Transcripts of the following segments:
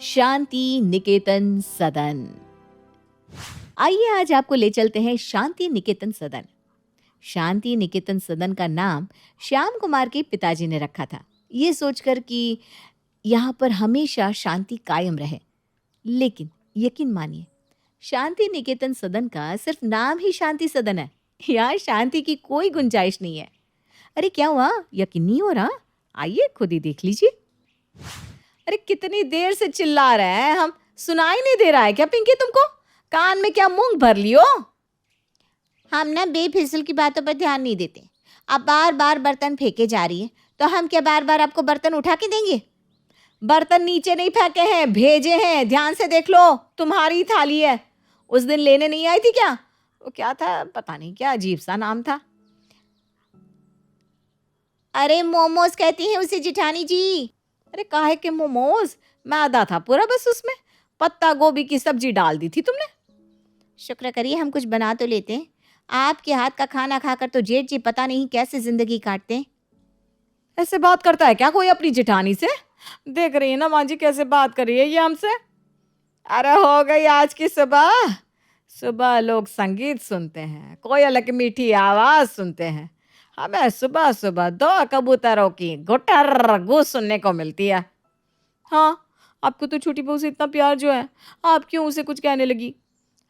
शांति निकेतन सदन। आइए आज आपको ले चलते हैं शांति निकेतन सदन। शांति निकेतन सदन का नाम श्याम कुमार के पिताजी ने रखा था, ये सोचकर कि यहाँ पर हमेशा शांति कायम रहे। लेकिन यकीन मानिए, शांति निकेतन सदन का सिर्फ नाम ही शांति सदन है। यहाँ शांति की कोई गुंजाइश नहीं है। अरे क्या हुआ, यकीन नहीं हो रहा? आइए खुद ही देख लीजिए। अरे कितनी देर से चिल्ला रहे हैं हम, सुनाई नहीं दे रहा है क्या पिंकी तुमको? कान में क्या मूंग भर लियो? हम ना बेफिजूल की बातों पर ध्यान नहीं देते। आप बार बार बर्तन फेंके जा रही हैं, तो हम क्या बार बार आपको बर्तन उठा के देंगे? बर्तन नीचे नहीं फेंके हैं, भेजे हैं। ध्यान से देख लो, तुम्हारी थाली है। उस दिन लेने नहीं आई थी क्या? वो क्या था, पता नहीं क्या अजीब सा नाम था। अरे मोमोज कहती हैं उसे जिठानी जी। अरे काहे के मोमोज, मैदा था पूरा बस, उसमें पत्ता गोभी की सब्जी डाल दी थी तुमने। शुक्र करिए हम कुछ बना तो लेते हैं। आपके हाथ का खाना खाकर तो जेठ जी पता नहीं कैसे जिंदगी काटते हैं। ऐसे बात करता है क्या कोई अपनी जिठानी से? देख रही है ना माँ जी कैसे बात कर रही है ये हमसे। अरे हो गई आज की सुबह। सुबह लोग संगीत सुनते हैं, कोयल की मीठी आवाज सुनते हैं। हमें सुबह सुबह दो कबूतरों की गुटर गू सुनने को मिलती है। हाँ, आपको तो छोटी बहू से इतना प्यार जो है, आप क्यों उसे कुछ कहने लगी?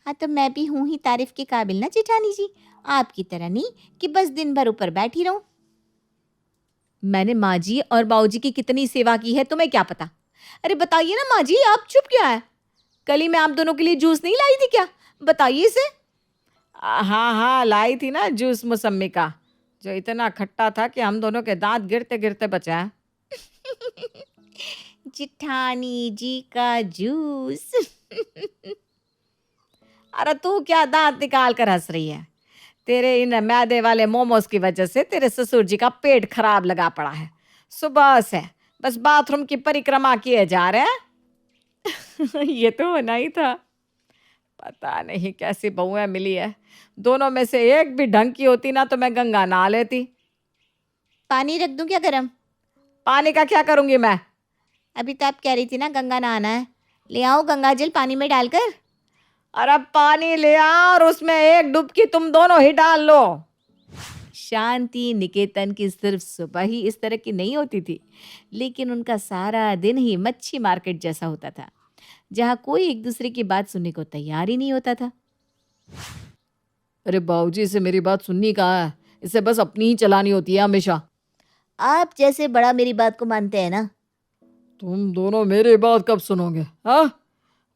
हाँ तो मैं भी हूँ ही तारीफ के काबिल ना जिठानी जी, आपकी तरह नहीं कि बस दिन भर ऊपर बैठी रहूं। मैंने माँ जी और बाबू जी की कितनी सेवा की है तुम्हें क्या पता? अरे बताइए ना माँ जी, आप चुप क्या है? कल ही मैं आप दोनों के लिए जूस नहीं लाई थी क्या? बताइए इसे। हाँ हाँ लाई थी ना जूस मौसम्मी का, जो इतना खट्टा था कि हम दोनों के दांत गिरते गिरते बचे हैं। जिठानी जी का जूस। अरे तू क्या दांत निकाल कर हंस रही है? तेरे इन मैदे वाले मोमोज की वजह से तेरे ससुर जी का पेट खराब लगा पड़ा है। सुबह से बस बाथरूम की परिक्रमा किए जा रहे हैं। ये तो होना ही था। पता नहीं कैसी बहुएं मिली है। दोनों में से एक भी ढंग की होती ना तो मैं गंगा नहा लेती। पानी रख दूं क्या गरम? पानी का क्या करूंगी मैं? अभी तो आप कह रही थी ना गंगा नहाना है, ले आओ गंगा जल पानी में डालकर। अरे पानी ले आ और उसमें एक डुबकी तुम दोनों ही डाल लो। शांति निकेतन की सिर्फ सुबह ही इस तरह की नहीं होती थी, लेकिन उनका सारा दिन ही मच्छी मार्केट जैसा होता था, जहाँ कोई एक दूसरे की बात सुनने को तैयार ही नहीं होता था। अरे बाबूजी, इसे मेरी बात सुननी कहाँ है, इसे बस अपनी ही चलानी होती है हमेशा। आप जैसे बड़ा मेरी बात को मानते हैं ना। तुम दोनों मेरी बात कब सुनोगे? हाँ,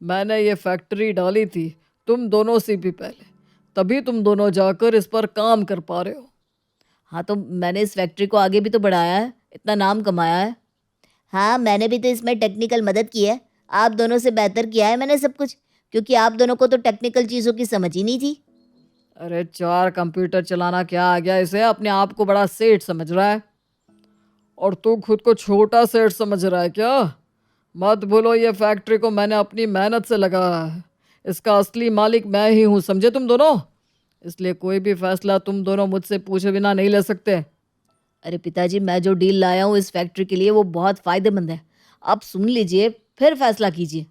मैंने ये फैक्ट्री डाली थी तुम दोनों से भी पहले, तभी तुम दोनों जाकर इस पर काम कर पा रहे हो। हाँ तो मैंने इस फैक्ट्री को आगे भी तो बढ़ाया है, इतना नाम कमाया है। हाँ मैंने भी तो इसमें टेक्निकल मदद की है, आप दोनों से बेहतर किया है मैंने सब कुछ, क्योंकि आप दोनों को तो टेक्निकल चीज़ों की समझ ही नहीं थी। अरे 4 कंप्यूटर चलाना क्या आ गया इसे? अपने आप को बड़ा सेठ समझ रहा है, और तू खुद को छोटा सेठ समझ रहा है क्या? मत भूलो ये फैक्ट्री को मैंने अपनी मेहनत से लगाया है। इसका असली मालिक मैं ही हूँ, समझे तुम दोनों? इसलिए कोई भी फैसला तुम दोनों मुझसे पूछे बिना नहीं ले सकते। अरे पिताजी, मैं जो डील लाया हूँ इस फैक्ट्री के लिए वो बहुत फ़ायदेमंद है। आप सुन लीजिए फिर फैसला कीजिए।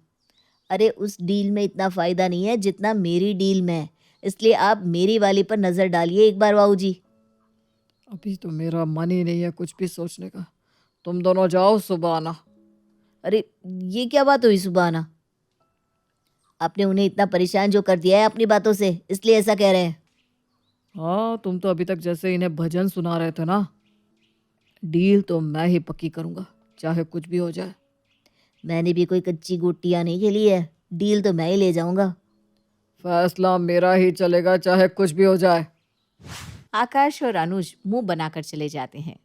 अरे उस डील में इतना फ़ायदा नहीं है जितना मेरी डील में है, इसलिए आप मेरी वाली पर नज़र डालिए एक बार बाबू जी। अभी तो मेरा मन ही नहीं है कुछ भी सोचने का। तुम दोनों जाओ, सुबह आना। अरे ये क्या बात हुई सुबह आना? आपने उन्हें इतना परेशान जो कर दिया है अपनी बातों से, इसलिए ऐसा कह रहे हैं। हाँ, तुम तो अभी तक जैसे इन्हें भजन सुना रहे थे ना। डील तो मैं ही पक्की करूँगा, चाहे कुछ भी हो जाए। मैंने भी कोई कच्ची गोटियाँ नहीं खेली है, डील तो मैं ही ले जाऊंगा। फैसला मेरा ही चलेगा, चाहे कुछ भी हो जाए। आकाश और अनुज मुंह बनाकर चले जाते हैं।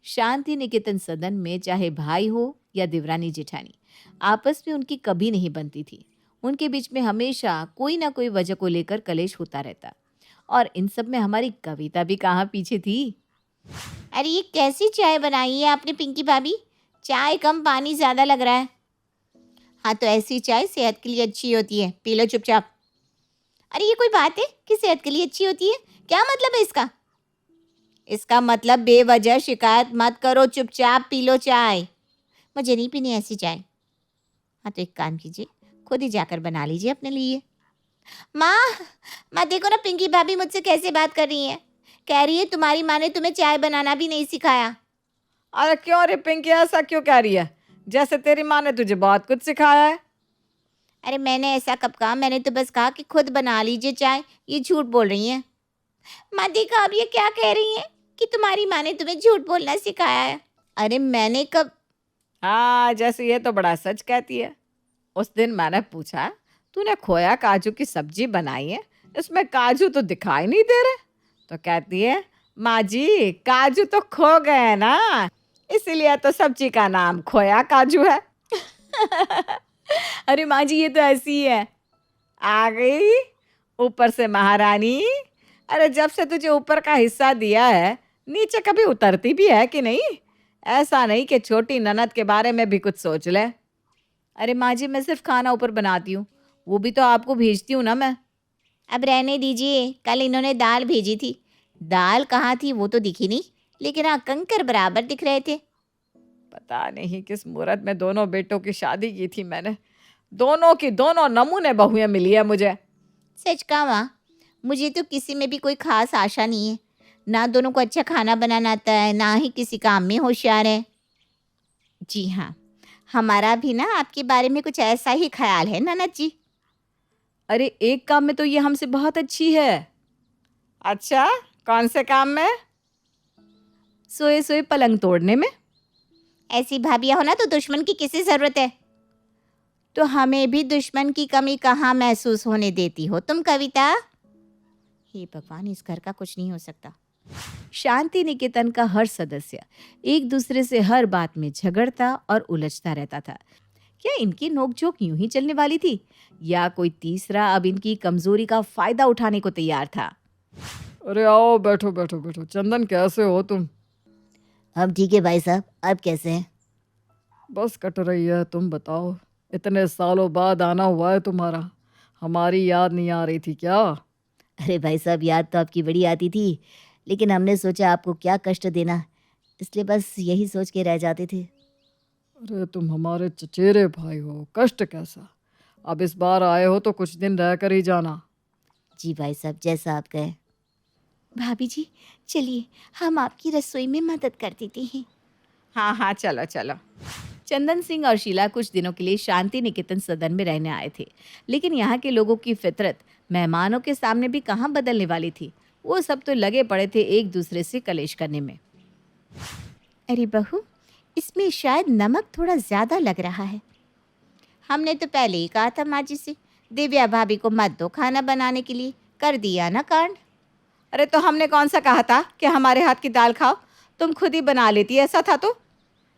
शांति निकेतन सदन में चाहे भाई हो या देवरानी जेठानी, आपस में उनकी कभी नहीं बनती थी। उनके बीच में हमेशा कोई ना कोई वजह को लेकर कलेश होता रहता, और इन सब में हमारी कविता भी कहाँ पीछे थी। अरे ये कैसी चाय बनाई है आपने पिंकी भाभी? चाय कम पानी ज़्यादा लग रहा है। हाँ तो ऐसी चाय सेहत के लिए अच्छी होती है, पी लो चुपचाप। अरे ये कोई बात है कि सेहत के लिए अच्छी होती है? क्या मतलब है इसका? इसका मतलब बेवजह शिकायत मत करो, चुपचाप पी लो चाय। मुझे नहीं पीनी ऐसी चाय। हाँ तो एक काम कीजिए, खुद ही जाकर बना लीजिए अपने लिए। माँ, माँ देखो ना पिंकी भाभी मुझसे कैसे बात कर रही है। कह रही है तुम्हारी माँ ने तुम्हें चाय बनाना भी नहीं सिखाया। अरे क्यों रे पिंकी, ऐसा क्यों कह रही है? जैसे तेरी माँ ने तुझे बहुत कुछ सिखाया है। अरे मैंने ऐसा कब कहा, मैंने तो बस कहा कि खुद बना लीजिए चाय। ये झूठ बोल रही हैं। माँ देखा अब ये क्या कह रही हैं कि तुम्हारी माँ ने तुम्हें झूठ बोलना सिखाया है। अरे मैंने कब। हाँ, जैसे ये तो बड़ा सच कहती है। उस दिन मैंने पूछा, तूने खोया काजू की सब्जी बनाई है, इसमें काजू तो दिखाई नहीं दे रहे। तो कहती है, माँ जी काजू तो खो गए हैं ना, इसीलिए तो सब्जी का नाम खोया काजू है। अरे माँ जी, ये तो ऐसी ही है। आ गई ऊपर से महारानी। अरे जब से तुझे ऊपर का हिस्सा दिया है, नीचे कभी उतरती भी है कि नहीं? ऐसा नहीं कि छोटी ननद के बारे में भी कुछ सोच ले। अरे माँ जी, मैं सिर्फ खाना ऊपर बनाती हूँ, वो भी तो आपको भेजती हूँ ना मैं। अब रहने दीजिए, कल इन्होंने दाल भेजी थी। दाल कहाँ थी वो तो दिखी नहीं, लेकिन हाँ कंकर बराबर दिख रहे थे। पता नहीं किस मुहूर्त में दोनों बेटों की शादी की थी मैंने। दोनों की दोनों नमूने बहुएं मिली है मुझे। सच कहा माँ, मुझे तो किसी में भी कोई खास आशा नहीं है। ना दोनों को अच्छा खाना बनाना आता है, ना ही किसी काम में होशियार है। जी हाँ, हमारा भी ना आपके बारे में कुछ ऐसा ही ख्याल है ननद जी। अरे एक काम में तो ये हमसे बहुत अच्छी है। अच्छा, कौन से काम में? सोए सोए पलंग तोड़ने में। ऐसी भाभियाँ हो ना तो दुश्मन की किसी ज़रूरत है। तो हमें भी दुश्मन की कमी कहाँ महसूस होने देती हो तुम कविता। हे भगवान, इस घर का कुछ नहीं हो सकता। शांति निकेतन का हर सदस्य एक दूसरे से हर बात में झगड़ता और उलझता रहता था। क्या इनकी नोकझोंक यूं ही चलने वाली थी, या कोई तीसरा अब इनकी कमजोरी का फायदा उठाने को तैयार था? अरे आओ, बैठो बैठो बैठो। चंदन, कैसे हो तुम? अब ठीक है भाई साहब, अब कैसे हैं? बस कट रही है, तुम बताओ। इतने सालों बाद आना हुआ है तुम्हारा, हमारी याद नहीं आ रही थी क्या? अरे भाई साहब, याद तो आपकी बड़ी आती थी, लेकिन हमने सोचा आपको क्या कष्ट देना, इसलिए बस यही सोच के रह जाते थे। अरे तुम हमारे चचेरे भाई हो, कष्ट कैसा? अब इस बार आए हो तो कुछ दिन रह कर ही जाना। जी भाई साहब, जैसा आप कहें। भाभी जी चलिए, हम आपकी रसोई में मदद कर देते हैं। हाँ हाँ, चलो चलो। चंदन सिंह और शीला कुछ दिनों के लिए शांति निकेतन सदन में रहने आए थे, लेकिन यहाँ के लोगों की फितरत मेहमानों के सामने भी कहाँ बदलने वाली थी। वो सब तो लगे पड़े थे एक दूसरे से कलेश करने में। अरे बहू, इसमें शायद नमक थोड़ा ज़्यादा लग रहा है। हमने तो पहले ही कहा था माँ जी से, दिव्या भाभी को मत दो खाना बनाने के लिए, कर दिया ना कांड। अरे तो हमने कौन सा कहा था कि हमारे हाथ की दाल खाओ? तुम खुद ही बना लेती, ऐसा था तो।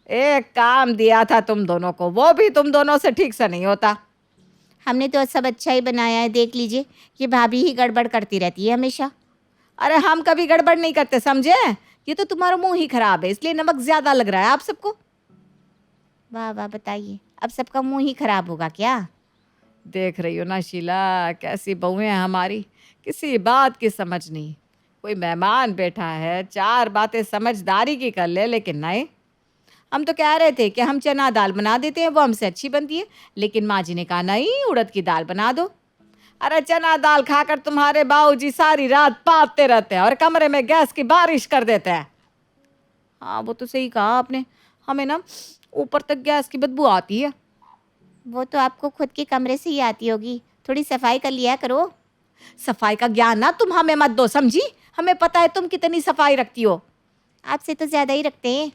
एक काम दिया था तुम दोनों को, वो भी तुम दोनों से ठीक से नहीं होता। हमने तो सब अच्छा ही बनाया है, देख लीजिए। ये भाभी ही गड़बड़ करती रहती है हमेशा। अरे हम कभी गड़बड़ नहीं करते, समझे? ये तो तुम्हारा मुंह ही खराब है, इसलिए नमक ज्यादा लग रहा है आप सबको। वाह वाह, बताइए अब सबका मुंह ही खराब होगा क्या? देख रही हो ना शीला, कैसी बहुएं हैं हमारी, किसी बात की समझ नहीं। कोई मेहमान बैठा है, चार बातें समझदारी की कर ले, लेकिन नहीं। हम तो कह रहे थे कि हम चना दाल बना देते हैं, वो हमसे अच्छी बनती है, लेकिन माँ जी ने कहा नहीं, उड़द की दाल बना दो। अरे चना दाल खाकर तुम्हारे बाबूजी सारी रात पाते रहते हैं और कमरे में गैस की बारिश कर देते हैं। हाँ, वो तो सही कहा आपने। हमें ना ऊपर तक गैस की बदबू आती है। वो तो आपको खुद के कमरे से ही आती होगी, थोड़ी सफाई कर लिया करो। सफाई का ज्ञान ना तुम हमें मत दो, समझी? हमें पता है तुम कितनी सफाई रखती हो। आपसे तो ज़्यादा ही रखते हैं।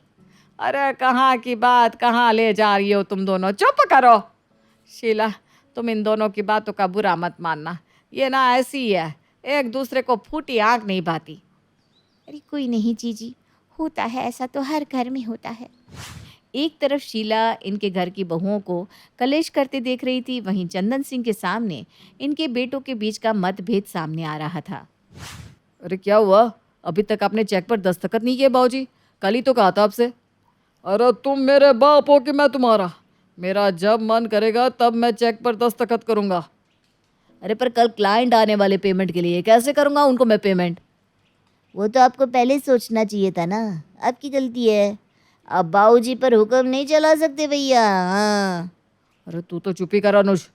अरे कहाँ की बात कहाँ ले जा रही हो तुम दोनों, चुप करो। शीला, तुम इन दोनों की बातों का बुरा मत मानना, ये ना ऐसी ही है, एक दूसरे को फूटी आंख नहीं भाती। अरे कोई नहीं जीजी, होता है ऐसा, तो हर घर में होता है। एक तरफ शीला इनके घर की बहुओं को कलेश करते देख रही थी, वहीं चंदन सिंह के सामने इनके बेटों के बीच का मतभेद सामने आ रहा था। अरे क्या हुआ, अभी तक आपने चेक पर दस्तखत नहीं किए बाबूजी? कल ही तो कहा था आपसे। अरे तुम मेरे बाप हो कि मैं तुम्हारा? मेरा जब मन करेगा तब मैं चेक पर दस्तखत करूंगा। अरे पर कल क्लाइंट आने वाले पेमेंट के लिए कैसे करूँगा उनको मैं पेमेंट? वो तो आपको पहले ही सोचना चाहिए था ना, आपकी गलती है। अब बाबूजी पर हुक्म नहीं चला सकते भैया। हाँ, अरे तू तो चुप ही कर अनुज,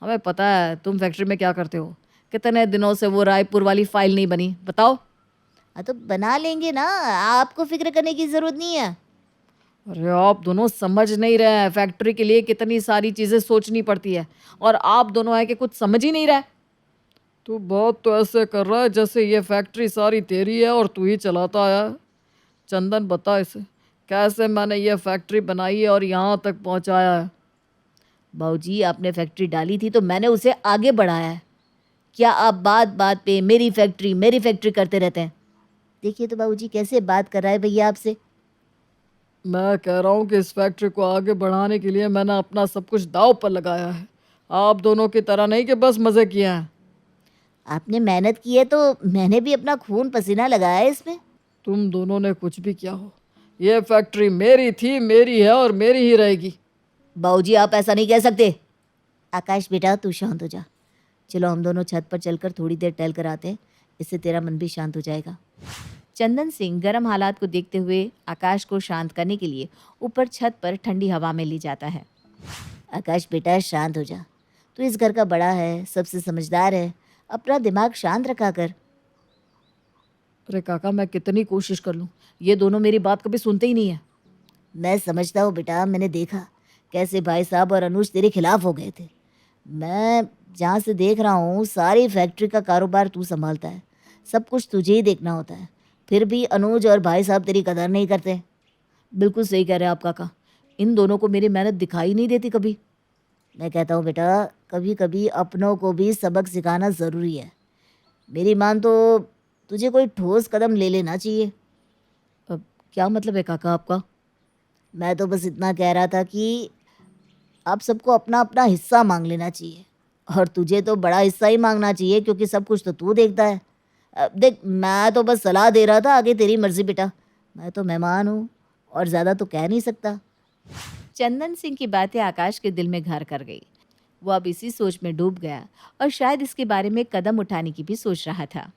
हमें पता है तुम फैक्ट्री में क्या करते हो। कितने दिनों से वो रायपुर वाली फाइल नहीं बनी, बताओ। हाँ तो बना लेंगे ना, आपको फिक्र करने की ज़रूरत नहीं है। अरे आप दोनों समझ नहीं रहे हैं, फैक्ट्री के लिए कितनी सारी चीज़ें सोचनी पड़ती है और आप दोनों है कि कुछ समझ ही नहीं रहे। तू बात तो ऐसे कर रहा है जैसे ये फैक्ट्री सारी तेरी है और तू ही चलाता है। चंदन बता इसे, कैसे मैंने ये फैक्ट्री बनाई है और यहाँ तक पहुँचाया है। बाबूजी, आपने फैक्ट्री डाली थी तो मैंने उसे आगे बढ़ाया है। क्या आप बात बात पे मेरी फैक्ट्री करते रहते हैं? देखिए तो बाबूजी कैसे बात कर रहा है भैया आपसे। मैं कह रहा हूँ कि इस फैक्ट्री को आगे बढ़ाने के लिए मैंने अपना सब कुछ दांव पर लगाया है। आप दोनों की तरह नहीं कि बस मज़े किए हैं। आपने मेहनत की है तो मैंने भी अपना खून पसीना लगाया है इसमें। तुम दोनों ने कुछ भी किया हो, ये फैक्ट्री मेरी थी, मेरी है और मेरी ही रहेगी। बाबूजी, आप ऐसा नहीं कह सकते। आकाश बेटा तू शांत हो जा। चलो हम दोनों छत पर चलकर थोड़ी देर टहल कर आते हैं, इससे तेरा मन भी शांत हो जाएगा। चंदन सिंह गर्म हालात को देखते हुए आकाश को शांत करने के लिए ऊपर छत पर ठंडी हवा में ले जाता है। आकाश बेटा शांत हो जा, तू इस घर का बड़ा है, सबसे समझदार है, अपना दिमाग शांत रखा कर। अरे काका, मैं कितनी कोशिश कर लूँ, ये दोनों मेरी बात कभी सुनते ही नहीं है। मैं समझता हूँ बेटा, मैंने देखा कैसे भाई साहब और अनुज तेरे खिलाफ हो गए थे। मैं जहाँ से देख रहा हूँ सारी फैक्ट्री का कारोबार तू संभालता है, सब कुछ तुझे ही देखना होता है, फिर भी अनुज और भाई साहब तेरी कदर नहीं करते। बिल्कुल सही कह रहे हैं आप काका, इन दोनों को मेरी मेहनत दिखाई नहीं देती कभी। मैं कहता हूँ बेटा, कभी कभी अपनों को भी सबक सिखाना ज़रूरी है। मेरी मान तो तुझे कोई ठोस कदम ले लेना चाहिए। अब क्या मतलब है काका आपका? मैं तो बस इतना कह रहा था कि आप सबको अपना अपना हिस्सा मांग लेना चाहिए, और तुझे तो बड़ा हिस्सा ही मांगना चाहिए क्योंकि सब कुछ तो तू देखता है। देख, मैं तो बस सलाह दे रहा था, आगे तेरी मर्जी बेटा। मैं तो मेहमान हूँ और ज़्यादा तो कह नहीं सकता। चंदन सिंह की बातें आकाश के दिल में घर कर गई। वो अब इसी सोच में डूब गया और शायद इसके बारे में कदम उठाने की भी सोच रहा था।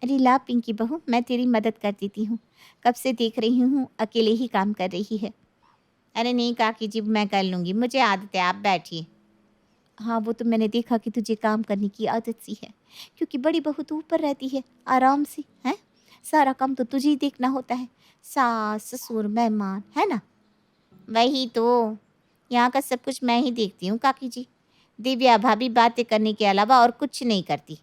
अरे ला पिंकी बहू, मैं तेरी मदद कर देती हूँ, कब से देख रही हूँ अकेले ही काम कर रही है। अरे नहीं काकी जी, मैं कर लूँगी, मुझे आदत है, आप बैठिए। हाँ वो तो मैंने देखा कि तुझे काम करने की आदत सी है, क्योंकि बड़ी बहू तो ऊपर रहती है आराम से, हैं? सारा काम तो तुझे ही देखना होता है, सास ससुर मेहमान, है ना? वही तो, यहाँ का सब कुछ मैं ही देखती हूँ काकी जी। दिव्या भाभी बातें करने के अलावा और कुछ नहीं करती।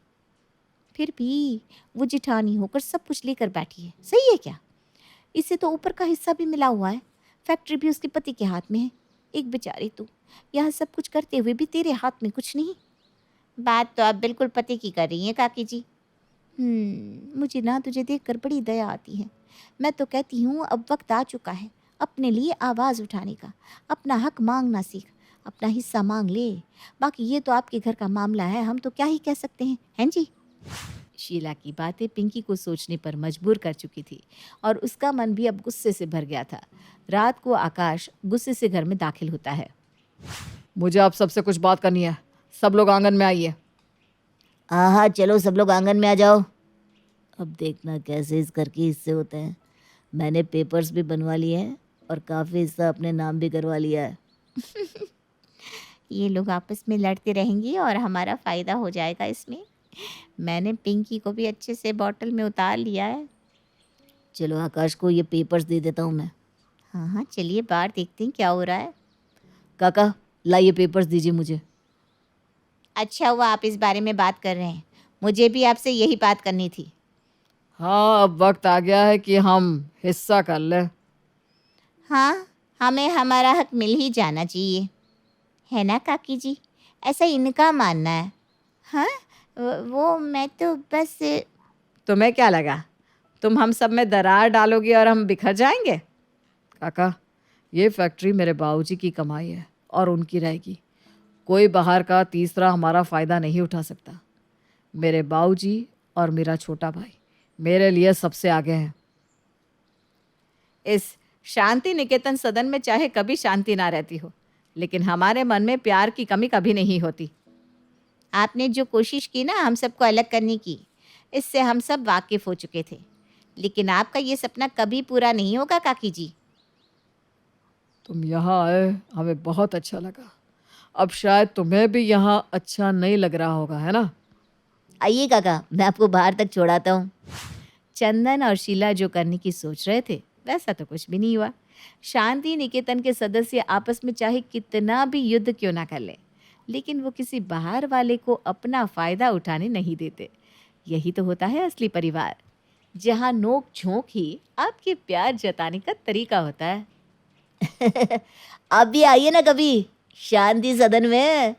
फिर भी वो जिठानी होकर सब कुछ लेकर बैठी है, सही है क्या? इसे तो ऊपर का हिस्सा भी मिला हुआ है, फैक्ट्री भी उसके पति के हाथ में है। एक बेचारी तू यहाँ सब कुछ करते हुए भी तेरे हाथ में कुछ नहीं। बात तो आप बिल्कुल पति की कर रही हैं काकी जी। मुझे ना तुझे देखकर बड़ी दया आती है। मैं तो कहती हूँ अब वक्त आ चुका है अपने लिए आवाज़ उठाने का, अपना हक मांगना सीख, अपना हिस्सा मांग ले। बाकी ये तो आपके घर का मामला है, हम तो क्या ही कह सकते हैं जी? शीला की बातें पिंकी को सोचने पर मजबूर कर चुकी थी और उसका मन भी अब गुस्से से भर गया था। रात को आकाश गुस्से से घर में दाखिल होता है। मुझे आप सबसे कुछ बात करनी है, सब लोग आंगन में आइए। हाँ हाँ चलो सब लोग आंगन में आ जाओ। अब देखना कैसे इस घर के हिस्से होते हैं। मैंने पेपर्स भी बनवा लिए हैं और काफ़ी हिस्सा अपने नाम भी करवा लिया है। ये लोग आपस में लड़ते रहेंगे और हमारा फ़ायदा हो जाएगा इसमें। मैंने पिंकी को भी अच्छे से बॉटल में उतार लिया है। चलो आकाश को ये पेपर्स दे देता हूँ मैं। हाँ हाँ चलिए बाहर देखते हैं क्या हो रहा है। काका, लाइए पेपर्स दीजिए मुझे। अच्छा हुआ आप इस बारे में बात कर रहे हैं, मुझे भी आपसे यही बात करनी थी। हाँ, अब वक्त आ गया है कि हम हिस्सा कर लें। हाँ, हमें हमारा हक मिल ही जाना चाहिए, है ना काकी जी? ऐसा इनका मानना है। हाँ वो मैं तो बस। तुम्हें क्या लगा तुम हम सब में दरार डालोगी और हम बिखर जाएंगे? काका, ये फैक्ट्री मेरे बाबूजी की कमाई है और उनकी रहेगी। कोई बाहर का तीसरा हमारा फ़ायदा नहीं उठा सकता। मेरे बाबूजी और मेरा छोटा भाई मेरे लिए सबसे आगे हैं। इस शांति निकेतन सदन में चाहे कभी शांति ना रहती हो, लेकिन हमारे मन में प्यार की कमी कभी नहीं होती। आपने जो कोशिश की ना हम सबको अलग करने की, इससे हम सब वाकिफ़ हो चुके थे, लेकिन आपका ये सपना कभी पूरा नहीं होगा काकी जी। तुम यहाँ आए, हमें बहुत अच्छा लगा। अब शायद तुम्हें भी यहाँ अच्छा नहीं लग रहा होगा, है ना? आइए काका, मैं आपको बाहर तक छोड़ाता हूँ। चंदन और शीला जो करने की सोच रहे थे वैसा तो कुछ भी नहीं हुआ। शांति निकेतन के सदस्य आपस में चाहे कितना भी युद्ध क्यों ना कर ले, लेकिन वो किसी बाहर वाले को अपना फायदा उठाने नहीं देते। यही तो होता है असली परिवार, जहाँ नोक झोंक ही आपके प्यार जताने का तरीका होता है। आप भी आइए ना कभी शांति सदन में।